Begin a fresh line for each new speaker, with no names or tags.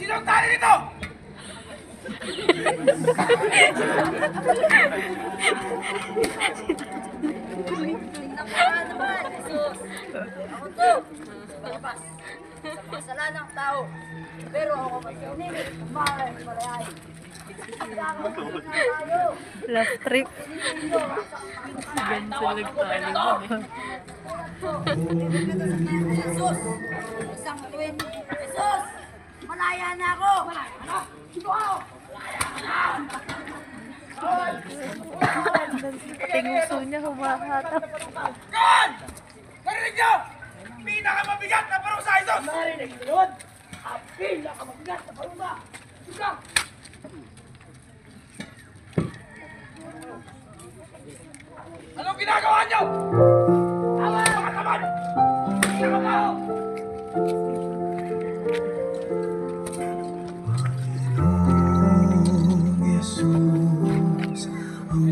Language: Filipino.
Sino ang tali nito?
Tingnan mo naman, Jesus. Ako to. Lumabas. Sa kasalanang tao. Pero ako mas pinili. Malayay.
Love trip.
Jesus. Isang tuwin. Jesus. Malaya na ako.
Tinguso niya, humahatap.
Yan! Narinig niyo? Pinakamabigat na parusa ito! Narinig niyo yun? Ang pinakamabigat na parusa! Ikaw! Anong ginagawa niyo? Tama mga kaman! Tama tao!
Jesus, ang